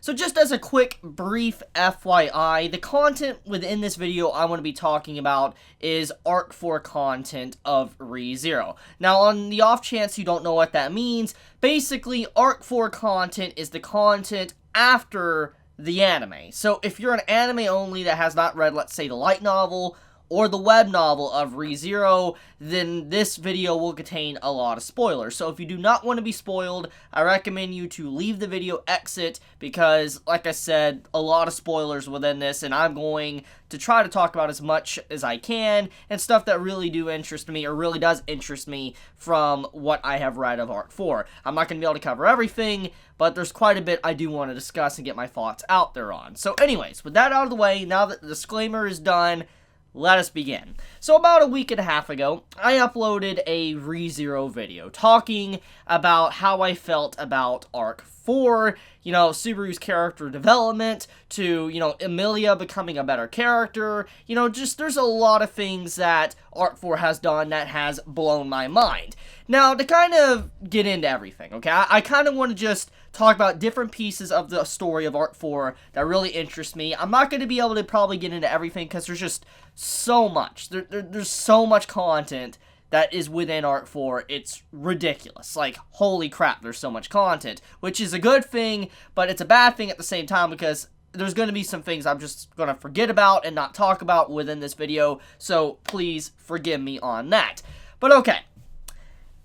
So just as a quick, brief FYI, the content within this video I want to be talking about is Arc 4 content of ReZero. Now, on the off chance you don't know what that means, basically Arc 4 content is the content after the anime. So if you're an anime only that has not read, let's say, the light novel or the web novel of ReZero, then this video will contain a lot of spoilers. So if you do not want to be spoiled, I recommend you to leave the video, exit, because, like I said, a lot of spoilers within this, and I'm going to try to talk about as much as I can, and stuff that really do interest me, or really does interest me, from what I have read of Arc 4. I'm not going to be able to cover everything, but there's quite a bit I do want to discuss and get my thoughts out there on. So anyways, with that out of the way, now that the disclaimer is done, let us begin. So about a week and a half ago, I uploaded a ReZero video talking about how I felt about Arc 4, you know, Subaru's character development, to, you know, Emilia becoming a better character, you know, just there's a lot of things that Arc 4 has done that has blown my mind. Now, to kind of get into everything, okay, I kind of want to just talk about different pieces of the story of Arc 4 that really interest me. I'm not going to be able to probably get into everything because there's just so much. There's so much content that is within Arc 4, it's ridiculous. Like, holy crap, there's so much content, which is a good thing, but it's a bad thing at the same time because there's going to be some things I'm just going to forget about and not talk about within this video, so please forgive me on that. But okay,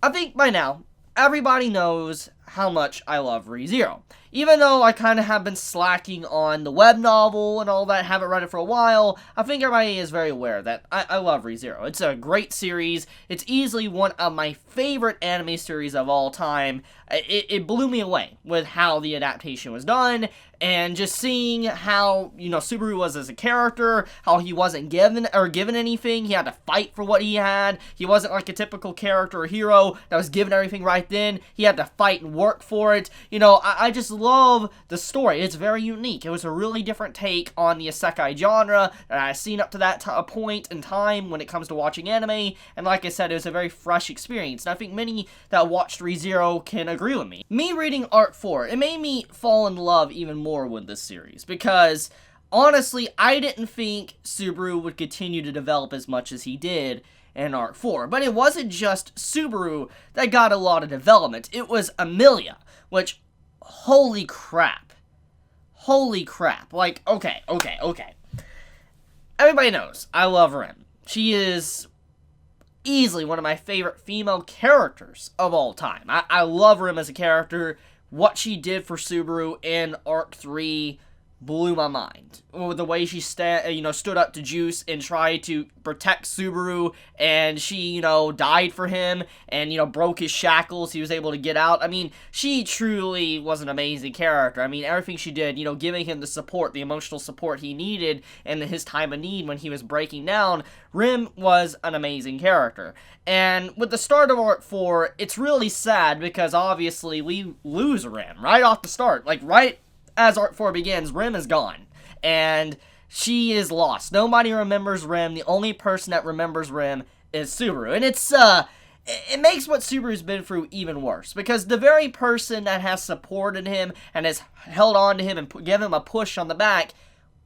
I think by now, everybody knows how much I love ReZero. Even though I kind of have been slacking on the web novel and all that, haven't read it for a while, I think everybody is very aware that I love ReZero. It's a great series. It's easily one of my favorite anime series of all time. It blew me away with how the adaptation was done, and just seeing how, you know, Subaru was as a character, how he wasn't given anything. He had to fight for what he had. He wasn't like a typical character or hero that was given everything right then. He had to fight and work for it. You know, I just love the story. It's very unique. It was a really different take on the isekai genre that I've seen up to that point in time when it comes to watching anime, and like I said, it was a very fresh experience, and I think many that watched ReZero can agree with me. Me reading Arc 4, it made me fall in love even more with this series, because honestly, I didn't think Subaru would continue to develop as much as he did in Arc 4. But it wasn't just Subaru that got a lot of development. It was Emilia, which, holy crap. Holy crap. Like, okay. Everybody knows I love Rim. She is easily one of my favorite female characters of all time. I love Rim as a character. What she did for Subaru in Arc 3 blew my mind. The way she stood up to Juice and tried to protect Subaru, and she, died for him, and, broke his shackles. He was able to get out. I mean, she truly was an amazing character. I mean, everything she did, giving him the support, the emotional support he needed in his time of need when he was breaking down, Rim was an amazing character. And with the start of Arc 4, it's really sad because obviously we lose Rim right off the start. Like, right as Arc 4 begins, Rim is gone. And she is lost. Nobody remembers Rim. The only person that remembers Rim is Subaru. And it makes what Subaru's been through even worse. Because the very person that has supported him and has held on to him and given him a push on the back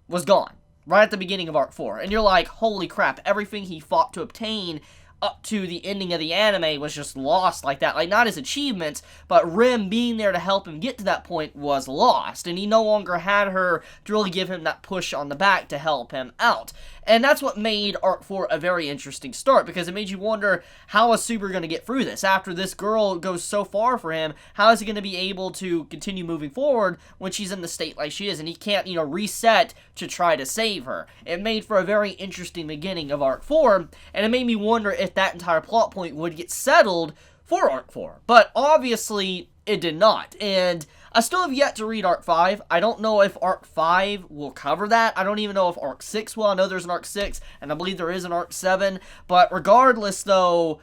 was gone. Right at the beginning of Arc 4. And you're like, holy crap, everything he fought to obtain up to the ending of the anime was just lost like that. Like, not his achievements, but Rim being there to help him get to that point was lost. And he no longer had her to really give him that push on the back to help him out. And that's what made Arc 4 a very interesting start, because it made you wonder, how is Subaru going to get through this? After this girl goes so far for him, how is he going to be able to continue moving forward when she's in the state like she is, and he can't, reset to try to save her? It made for a very interesting beginning of Arc 4, and it made me wonder if that entire plot point would get settled for Arc 4. But obviously, it did not, and I still have yet to read Arc 5. I don't know if Arc 5 will cover that. I don't even know if Arc 6 will. I know there's an Arc 6, and I believe there is an Arc 7. But regardless, though,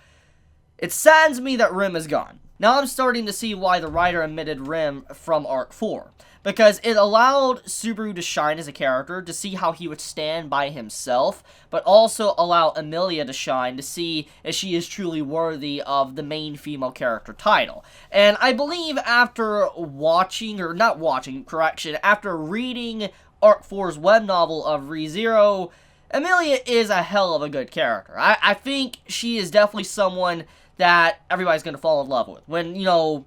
it saddens me that Rim is gone. Now I'm starting to see why the writer omitted Rim from Arc 4. Because it allowed Subaru to shine as a character, to see how he would stand by himself, but also allow Emilia to shine to see if she is truly worthy of the main female character title. And I believe after watching, or not watching, correction, after reading Arc 4's web novel of ReZero, Emilia is a hell of a good character. I think she is definitely someone that everybody's going to fall in love with. When,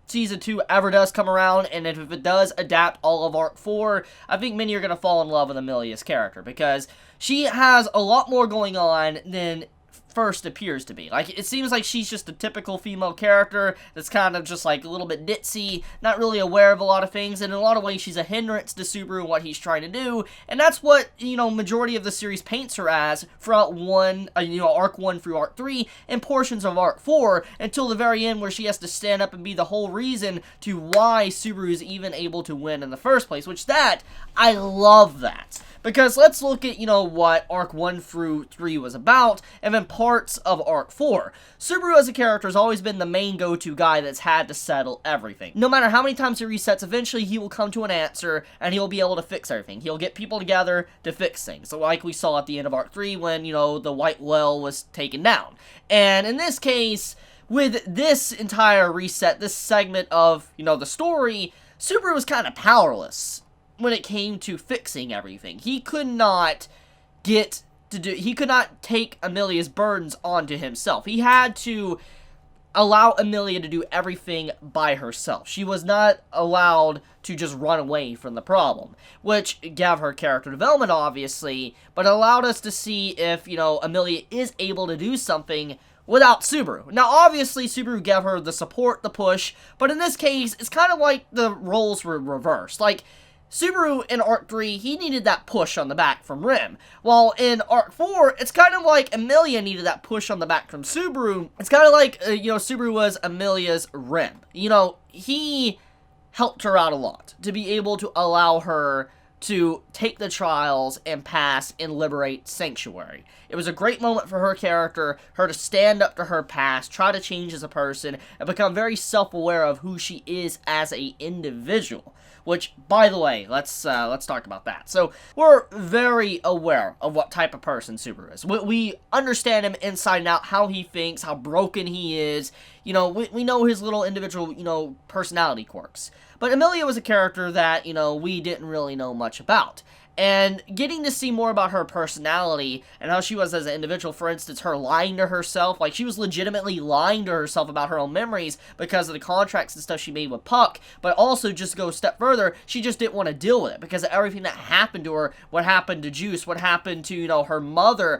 Season 2 ever does come around, and if it does adapt all of Arc 4, I think many are going to fall in love with Emilia's character, because she has a lot more going on than first appears to be. Like, it seems like she's just a typical female character that's kind of just like a little bit ditzy, not really aware of a lot of things, and in a lot of ways she's a hindrance to Subaru and what he's trying to do, and that's what, majority of the series paints her as throughout Arc 1 through Arc 3 and portions of Arc 4 until the very end, where she has to stand up and be the whole reason to why Subaru is even able to win in the first place, which I love that. Because let's look at, what Arc 1 through 3 was about, and then parts of Arc 4. Subaru as a character has always been the main go-to guy that's had to settle everything. No matter how many times he resets, eventually he will come to an answer, and he'll be able to fix everything. He'll get people together to fix things. So like we saw at the end of Arc 3 when, the White Well was taken down. And in this case, with this entire reset, this segment of, the story, Subaru was kind of powerless when it came to fixing everything. He could not take Emilia's burdens onto himself. He had to allow Emilia to do everything by herself. She was not allowed to just run away from the problem, which gave her character development, obviously, but allowed us to see if, Emilia is able to do something without Subaru. Now, obviously, Subaru gave her the support, the push, but in this case, it's kind of like the roles were reversed. Like, Subaru in Arc 3, he needed that push on the back from Rim. While in Arc 4, it's kind of like Emilia needed that push on the back from Subaru. It's kind of like, Subaru was Emilia's Rim. He helped her out a lot to be able to allow her to take the trials and pass and liberate Sanctuary. It was a great moment for her character, her to stand up to her past, try to change as a person, and become very self-aware of who she is as an individual. Which, by the way, let's talk about that. So, we're very aware of what type of person Subaru is. We understand him inside and out, how he thinks, how broken he is. We know his little individual, personality quirks. But Emilia was a character that, we didn't really know much about. And getting to see more about her personality and how she was as an individual, for instance, her lying to herself, like she was legitimately lying to herself about her own memories because of the contracts and stuff she made with Puck, but also just go a step further, she just didn't want to deal with it because of everything that happened to her, what happened to Juice, what happened to, her mother,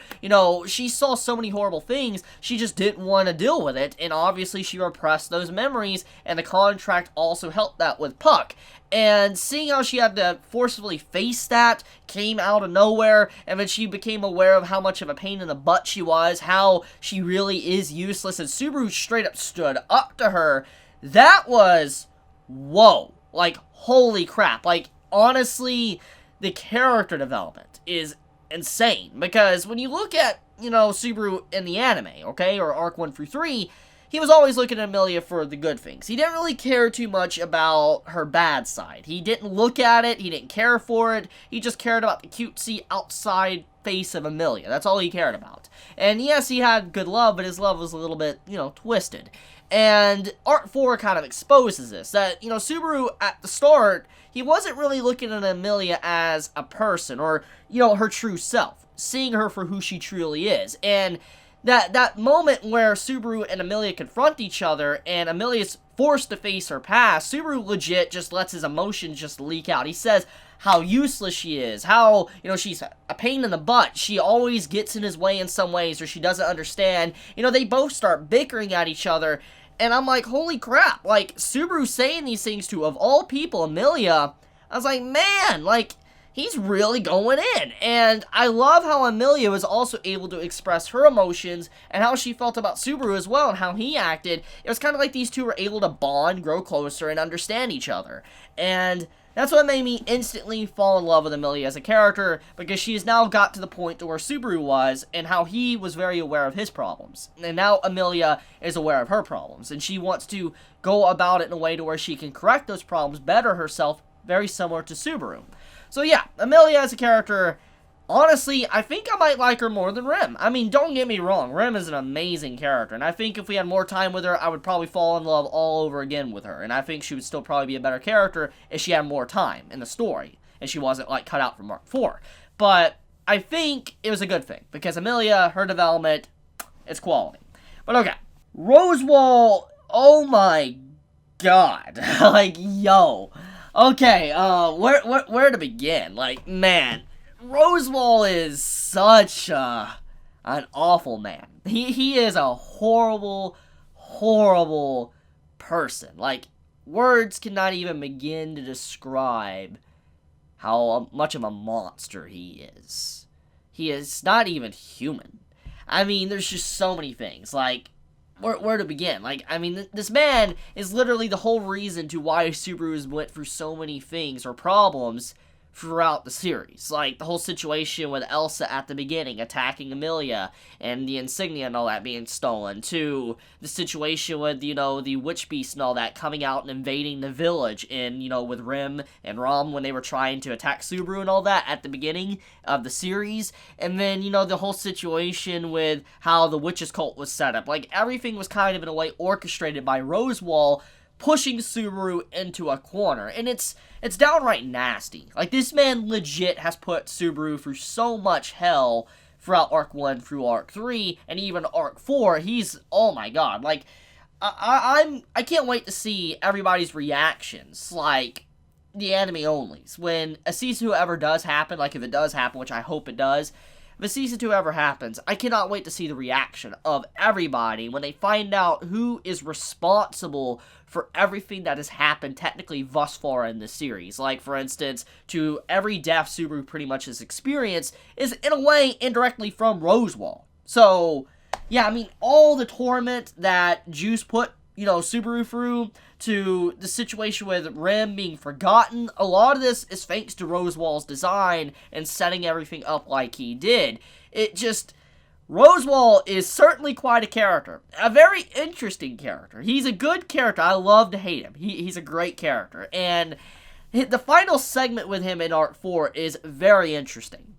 she saw so many horrible things, she just didn't want to deal with it, and obviously she repressed those memories, and the contract also helped that with Puck. And seeing how she had to forcefully face that came out of nowhere, and then she became aware of how much of a pain in the butt she was, how she really is useless, and Subaru straight up stood up to her. That was, whoa, like, holy crap. Like, honestly, the character development is insane, because when you look at, Subaru in the anime, okay, or Arc 1 through 3, he was always looking at Emilia for the good things. He didn't really care too much about her bad side. He didn't look at it. He didn't care for it. He just cared about the cutesy outside face of Emilia. That's all he cared about. And yes, he had good love, but his love was a little bit, twisted. And Arc 4 kind of exposes this. That, Subaru at the start, he wasn't really looking at Emilia as a person or, her true self. Seeing her for who she truly is. And that moment where Subaru and Emilia confront each other and Emilia's forced to face her past, Subaru legit just lets his emotions just leak out. He says how useless she is, how, she's a pain in the butt. She always gets in his way in some ways, or she doesn't understand. They both start bickering at each other, and I'm like, holy crap, like, Subaru saying these things to, of all people, Emilia. I was like, man, like, he's really going in, and I love how Emilia was also able to express her emotions and how she felt about Subaru as well and how he acted. It was kind of like these two were able to bond, grow closer, and understand each other. And That's what made me instantly fall in love with Emilia as a character, because she has now got to the point to where Subaru was, and how he was very aware of his problems. And now Emilia is aware of her problems, and she wants to go about it in a way to where she can correct those problems, better herself, very similar to Subaru. So yeah, Emilia as a character, honestly, I think I might like her more than Rem. I mean, don't get me wrong, Rem is an amazing character, and I think if we had more time with her, I would probably fall in love all over again with her, and I think she would still probably be a better character if she had more time in the story, and she wasn't, like, cut out from Mark IV. But I think it was a good thing, because Emilia, her development, it's quality. But okay, Rosewall, oh my god, like, yo. Okay, where to begin? Like, man, Rosewall is such an awful man. He is a horrible, horrible person. Like, words cannot even begin to describe how much of a monster he is. He is not even human. I mean, there's just so many things. Like, where to begin? Like, I mean, this man is literally the whole reason to why Subaru has went through so many things or problems throughout the series. Like, the whole situation with Elsa at the beginning attacking Emilia and the insignia and all that being stolen, to the situation with, you know, the witch beast and all that coming out and invading the village in, you know, with Rim and Rom when they were trying to attack Subaru and all that at the beginning of the series. And then, you know, the whole situation with how the witches cult was set up. Like, everything was kind of in a way orchestrated by Rosewall, pushing Subaru into a corner, and it's downright nasty. Like, this man legit has put Subaru through so much hell throughout Arc 1 through Arc 3, and even Arc 4, he's, oh my god, like, I can't wait to see everybody's reactions, like, the anime onlys, when a Season 2 ever does happen, like, if it does happen, which I hope it does. If a Season 2 ever happens, I cannot wait to see the reaction of everybody when they find out who is responsible for everything that has happened technically thus far in the series. Like, for instance, to every death Subaru pretty much has experienced is, in a way, indirectly from Rosewall. So, yeah, I mean, all the torment that Juice put, you know, Subaru through, to the situation with Rem being forgotten, a lot of this is thanks to Rosewall's design and setting everything up like he did. It just, Rosewall is certainly quite a character. A very interesting character. He's a good character. I love to hate him. He's a great character. And the final segment with him in Arc 4 is very interesting.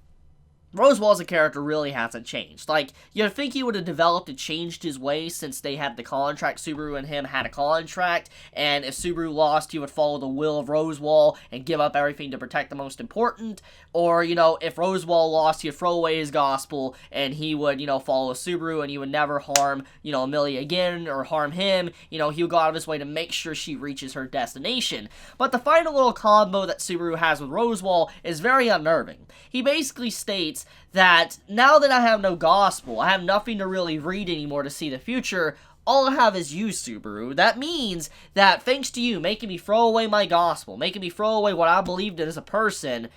Rosewall as a character really hasn't changed. Like, you'd think he would have developed and changed his ways since they had the contract. Subaru and him had a contract, and if Subaru lost, he would follow the will of Rosewall and give up everything to protect the most important. Or, you know, if Rosewall lost, he'd throw away his gospel, and he would, you know, follow Subaru, and he would never harm, you know, Emilia again, or harm him. You know, he would go out of his way to make sure she reaches her destination. But the final little combo that Subaru has with Rosewall is very unnerving. He basically states that now that I have no gospel, I have nothing to really read anymore to see the future, all I have is you, Subaru. That means that thanks to you making me throw away my gospel, making me throw away what I believed in as a person,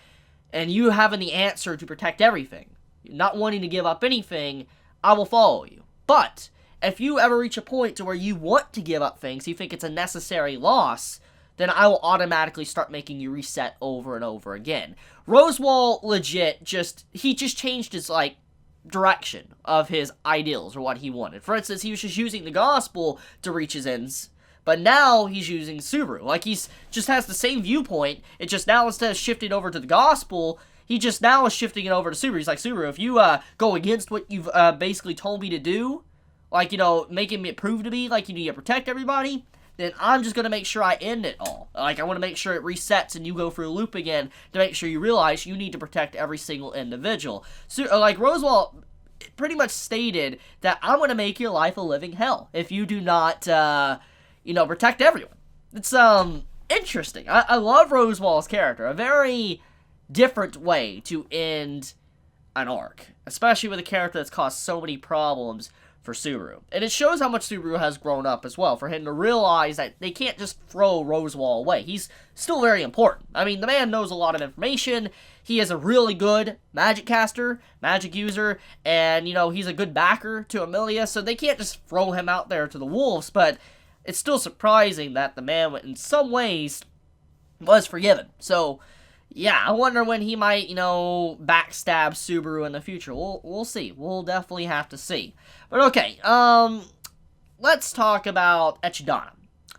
and you having the answer to protect everything, not wanting to give up anything, I will follow you. But if you ever reach a point to where you want to give up things, you think it's a necessary loss, then I will automatically start making you reset over and over again. Rosewall legit he just changed his, like, direction of his ideals or what he wanted. For instance, he was just using the gospel to reach his ends, but now he's using Subaru. Like, he's just has the same viewpoint, it just now instead of shifting over to the gospel, he just now is shifting it over to Subaru. He's like, Subaru, if you go against what you've basically told me to do, like, you know, making it prove to me like you need to protect everybody, then I'm just going to make sure I end it all. Like, I want to make sure it resets and you go through a loop again to make sure you realize you need to protect every single individual. So, like, Rosewall pretty much stated that I'm going to make your life a living hell if you do not, you know, protect everyone. It's, interesting. I love Rosewall's character. A very different way to end an arc, especially with a character that's caused so many problems for Subaru. And it shows how much Subaru has grown up as well, for him to realize that they can't just throw Rosewall away. He's still very important. I mean, the man knows a lot of information, he is a really good magic caster, magic user, and, you know, he's a good backer to Emilia, so they can't just throw him out there to the wolves, but it's still surprising that the man, in some ways, was forgiven. So, yeah, I wonder when he might, backstab Subaru in the future. We'll see. We'll definitely have to see. But okay, let's talk about Echidna.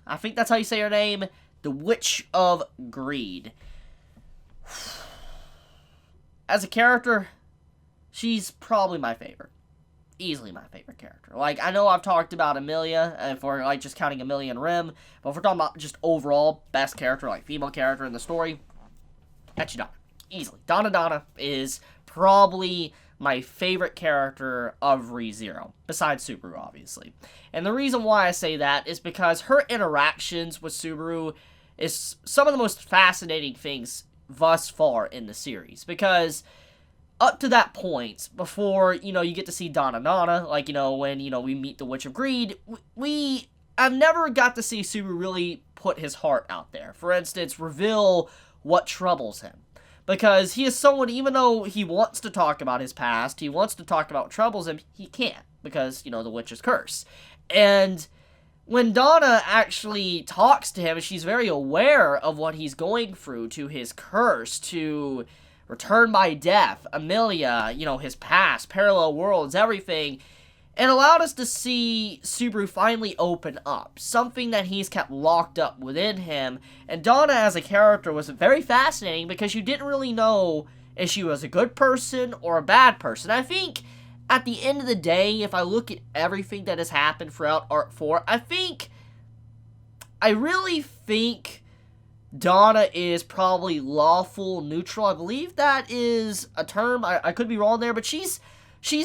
I think that's how you say her name. The Witch of Greed. As a character, she's probably my favorite. Easily my favorite character. Like, I know I've talked about Emilia, if we're, like, just counting Emilia and Rim, but if we're talking about just overall best character, like, female character in the story, Echidna. Easily. Donna is probably my favorite character of ReZero, besides Subaru, obviously. And the reason why I say that is because her interactions with Subaru is some of the most fascinating things thus far in the series, because up to that point, before, you get to see Donna, like, when, we meet the Witch of Greed, I've never got to see Subaru really put his heart out there. For instance, reveal what troubles him. Because he is someone, even though he wants to talk about his past, he wants to talk about what troubles him, he can't. Because, the witch's curse. And when Donna actually talks to him, she's very aware of what he's going through, to his curse, to return by death, Emilia, his past, parallel worlds, everything. It allowed us to see Subaru finally open up, something that he's kept locked up within him. And Donna as a character was very fascinating because you didn't really know if she was a good person or a bad person. I think at the end of the day, if I look at everything that has happened throughout Arc 4, I really think Donna is probably lawful neutral. I believe that is a term. I could be wrong there, but she's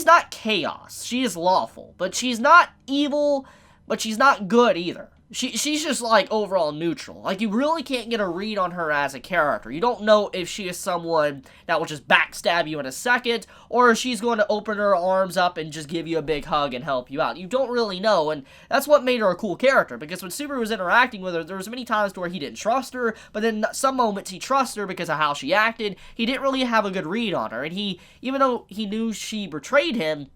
not chaos. She is lawful, but she's not evil, but she's not good either. She's just, like, overall neutral. Like, you really can't get a read on her as a character. You don't know if she is someone that will just backstab you in a second, or if she's going to open her arms up and just give you a big hug and help you out. You don't really know, and that's what made her a cool character, because when Subaru was interacting with her, there was many times where he didn't trust her, but then some moments he trusted her because of how she acted. He didn't really have a good read on her, and even though he knew she betrayed him,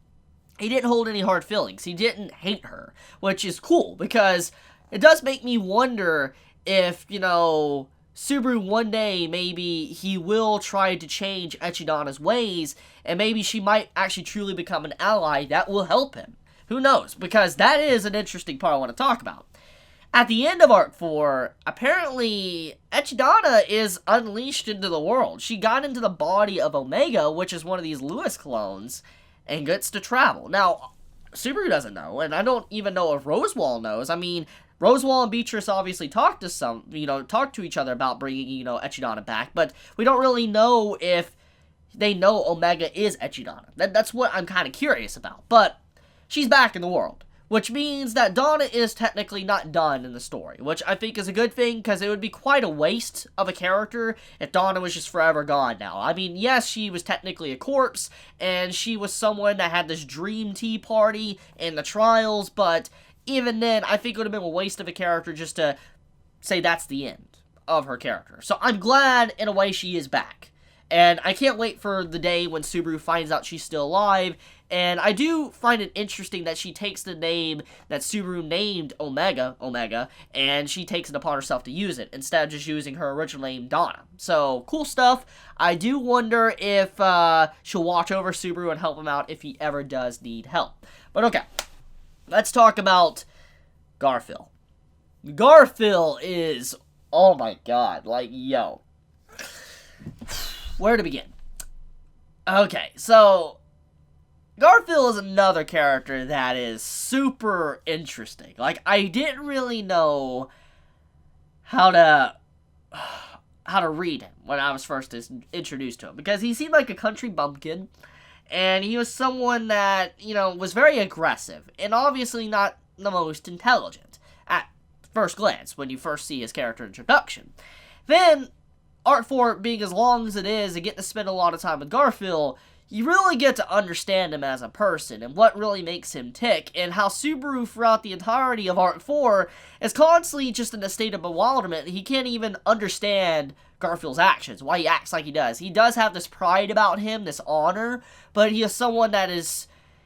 he didn't hold any hard feelings. He didn't hate her, which is cool, because it does make me wonder if, Subaru one day, maybe he will try to change Echidna's ways, and maybe she might actually truly become an ally that will help him. Who knows? Because that is an interesting part I want to talk about. At the end of Arc 4, apparently, Echidna is unleashed into the world. She got into the body of Omega, which is one of these Lewis clones, and gets to travel. Now, Subaru doesn't know, and I don't even know if Rosewall knows. I mean, Rosewall and Beatrice obviously talked to each other about bringing, Echidna back, but we don't really know if they know Omega is Echidna. That's what I'm kind of curious about, but she's back in the world, which means that Donna is technically not done in the story, which I think is a good thing, because it would be quite a waste of a character if Donna was just forever gone now. I mean, yes, she was technically a corpse, and she was someone that had this dream tea party in the trials, but even then, I think it would have been a waste of a character just to say that's the end of her character. So I'm glad, in a way, she is back. And I can't wait for the day when Subaru finds out she's still alive. And I do find it interesting that she takes the name that Subaru named Omega, and she takes it upon herself to use it, instead of just using her original name, Donna. So, cool stuff. I do wonder if she'll watch over Subaru and help him out if he ever does need help. But okay. Let's talk about Garfield. Garfield is, oh my god, like, yo. Where to begin? Okay, so Garfield is another character that is super interesting. Like, I didn't really know how to read him when I was first introduced to him, because he seemed like a country bumpkin. And he was someone that, was very aggressive, and obviously not the most intelligent at first glance when you first see his character introduction. Then, Arc 4 being as long as it is, and getting to spend a lot of time with Garfield, you really get to understand him as a person, and what really makes him tick, and how Subaru throughout the entirety of Arc 4 is constantly just in a state of bewilderment. He can't even understand Garfield's actions, why he acts like he does. He does have this pride about him, this honor, but he is someone that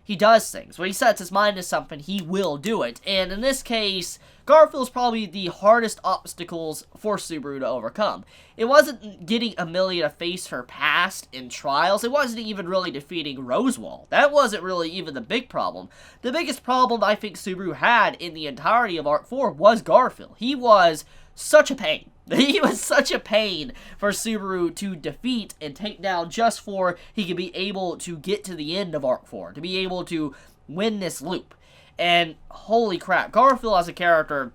he does things. When he sets his mind to something, he will do it. And in this case, Garfield's probably the hardest obstacles for Subaru to overcome. It wasn't getting Emilia to face her past in trials. It wasn't even really defeating Rosewall. That wasn't really even the big problem. The biggest problem I think Subaru had in the entirety of Arc 4 was Garfield. He was such a pain. He was such a pain for Subaru to defeat and take down just for he could be able to get to the end of Arc 4, to be able to win this loop. And holy crap, Garfield as a character,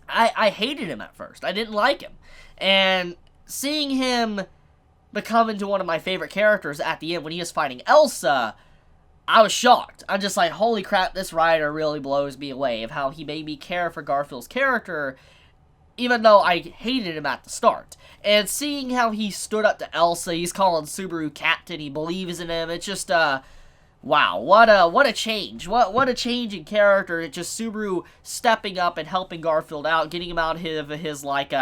I hated him at first. I didn't like him. And seeing him become into one of my favorite characters at the end when he was fighting Elsa, I was shocked. I'm just like, holy crap, this writer really blows me away of how he made me care for Garfield's character, even though I hated him at the start. And seeing how he stood up to Elsa, he's calling Subaru Captain, he believes in him, it's just, wow, what a change. What a change in character. It's just Subaru stepping up and helping Garfield out, getting him out of his like,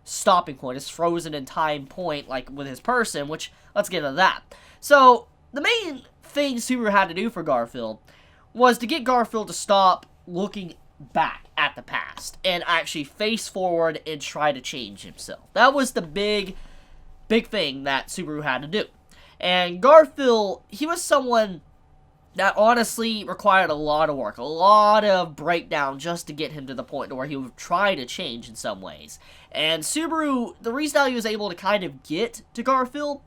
stopping point, his frozen in time point, like, with his person, which, let's get into that. So, the main thing Subaru had to do for Garfield was to get Garfield to stop looking back at the past and actually face forward and try to change himself. That was the big thing that Subaru had to do. And Garfield, he was someone that honestly required a lot of work, a lot of breakdown just to get him to the point where he would try to change in some ways. And Subaru, the reason how he was able to kind of get to Garfield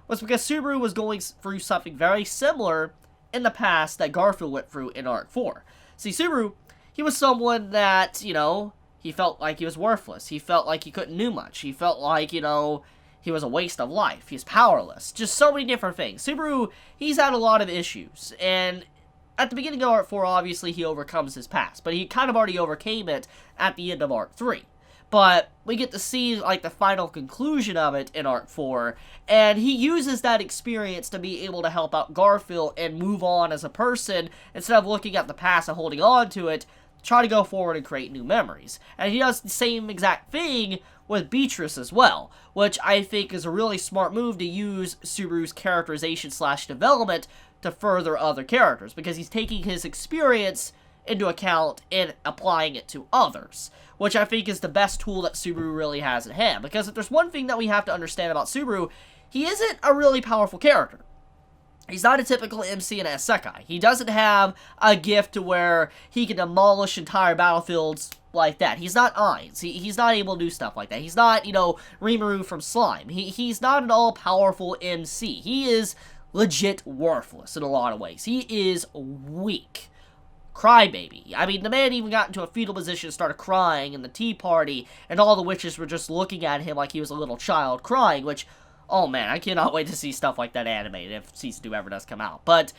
was because Subaru was going through something very similar in the past that Garfield went through in Arc 4. See, Subaru, he was someone that, you know, he felt like he was worthless. He felt like he couldn't do much. He felt like, you know, he was a waste of life. He's powerless. Just so many different things. Subaru, he's had a lot of issues. And at the beginning of Arc 4, obviously, he overcomes his past. But he kind of already overcame it at the end of Arc 3. But we get to see, like, the final conclusion of it in Arc 4. And he uses that experience to be able to help out Garfield and move on as a person. Instead of looking at the past and holding on to it, try to go forward and create new memories. And he does the same exact thing with Beatrice as well, which I think is a really smart move to use Subaru's characterization / development to further other characters, because he's taking his experience into account and applying it to others, which I think is the best tool that Subaru really has at hand. Because if there's one thing that we have to understand about Subaru, he isn't a really powerful character. He's not a typical MC in a Isekai. He doesn't have a gift to where he can demolish entire battlefields like that. He's not Ainz. He's not able to do stuff like that. He's not, you know, Rimuru from Slime. He's not an all-powerful MC. He is legit worthless in a lot of ways. He is weak. Crybaby. I mean, the man even got into a fetal position and started crying in the tea party, and all the witches were just looking at him like he was a little child crying, which, oh man, I cannot wait to see stuff like that animated if Season 2 ever does come out. But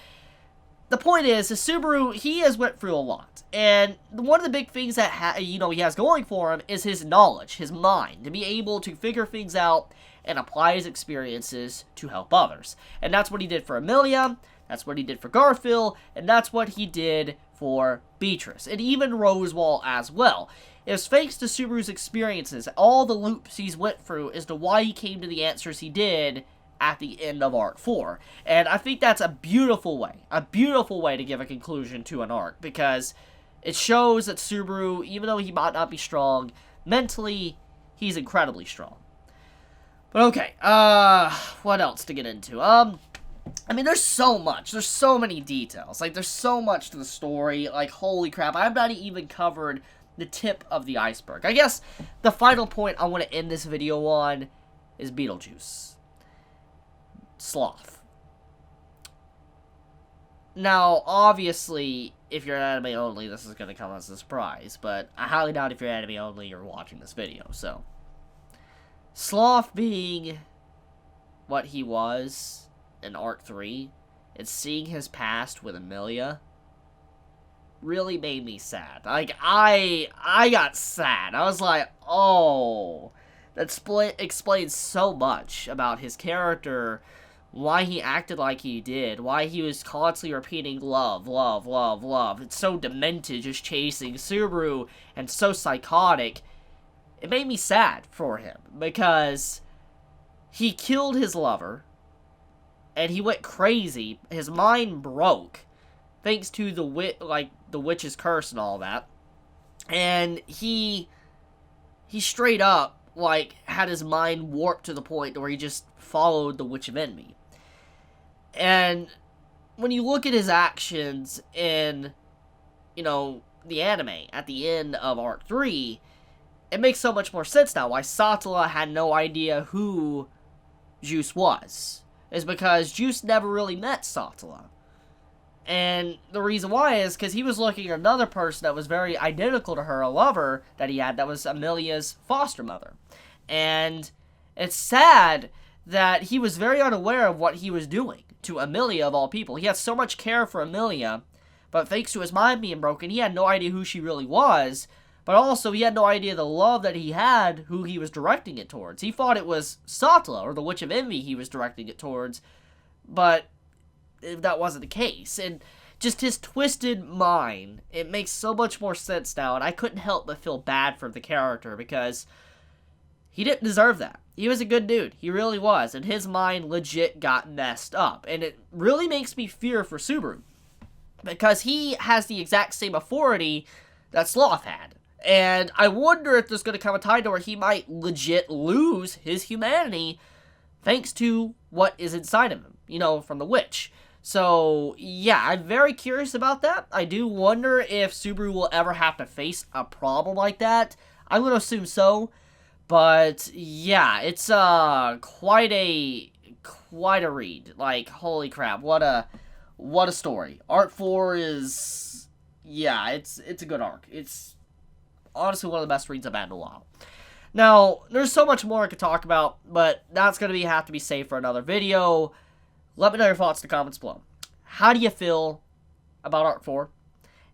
the point is Subaru, he has went through a lot. And one of the big things that, he has going for him is his knowledge, his mind, to be able to figure things out and apply his experiences to help others. And that's what he did for Emilia, that's what he did for Garfield, and that's what he did for Beatrice, and even Rosewall as well. It's thanks to Subaru's experiences, all the loops he's went through, as to why he came to the answers he did at the end of Arc 4. And I think that's a beautiful way to give a conclusion to an arc, because it shows that Subaru, even though he might not be strong, mentally, he's incredibly strong. But okay, what else to get into? I mean, there's so much. There's so many details. Like, there's so much to the story. Like, holy crap, I've not even covered the tip of the iceberg. I guess the final point I want to end this video on is Petelgeuse. Sloth. Now, obviously, if you're anime only, this is going to come as a surprise, but I highly doubt if you're anime only, you're watching this video, so. Sloth being what he was in Arc 3, and seeing his past with Emilia, really made me sad. Like, I got sad. I was like, oh, that explains so much about his character, why he acted like he did, why he was constantly repeating love, love, love, love. It's so demented, just chasing Subaru, and so psychotic. It made me sad for him, because he killed his lover, and he went crazy. His mind broke, thanks to the witch's curse and all that. And he straight up, like, had his mind warped to the point where he just followed the Witch of Envy. And when you look at his actions in, the anime at the end of Arc 3, it makes so much more sense now why Satala had no idea who Juice was. Is because Juice never really met Satala. And the reason why is because he was looking at another person that was very identical to her, a lover that he had, that was Emilia's foster mother. And it's sad that he was very unaware of what he was doing to Emilia, of all people. He had so much care for Emilia, but thanks to his mind being broken, he had no idea who she really was, but also he had no idea the love that he had, who he was directing it towards. He thought it was Satala, or the Witch of Envy, he was directing it towards, but that wasn't the case. And just his twisted mind, it makes so much more sense now, and I couldn't help but feel bad for the character, because he didn't deserve that. He was a good dude. He really was. And his mind legit got messed up. And it really makes me fear for Subaru, because he has the exact same authority that Sloth had. And I wonder if there's going to come a time to where he might legit lose his humanity thanks to what is inside of him, from the witch. So, yeah, I'm very curious about that. I do wonder if Subaru will ever have to face a problem like that. I'm going to assume so. But, yeah, it's quite a read. Like, holy crap, what a story. Arc 4 is, yeah, it's a good arc. It's honestly one of the best reads I've had in a while. Now, there's so much more I could talk about, but that's going to have to be saved for another video. Let me know your thoughts in the comments below. How do you feel about Arc 4?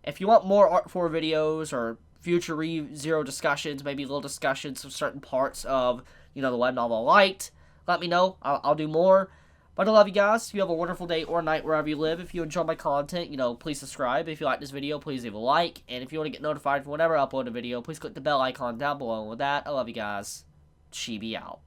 If you want more Arc 4 videos or future ReZero discussions, maybe little discussions of certain parts of, the web novel I liked, let me know. I'll do more. But I love you guys. You have a wonderful day or night wherever you live. If you enjoy my content, please subscribe. If you like this video, please leave a like. And if you want to get notified for whenever I upload a video, please click the bell icon down below. And with that, I love you guys. Chibi out.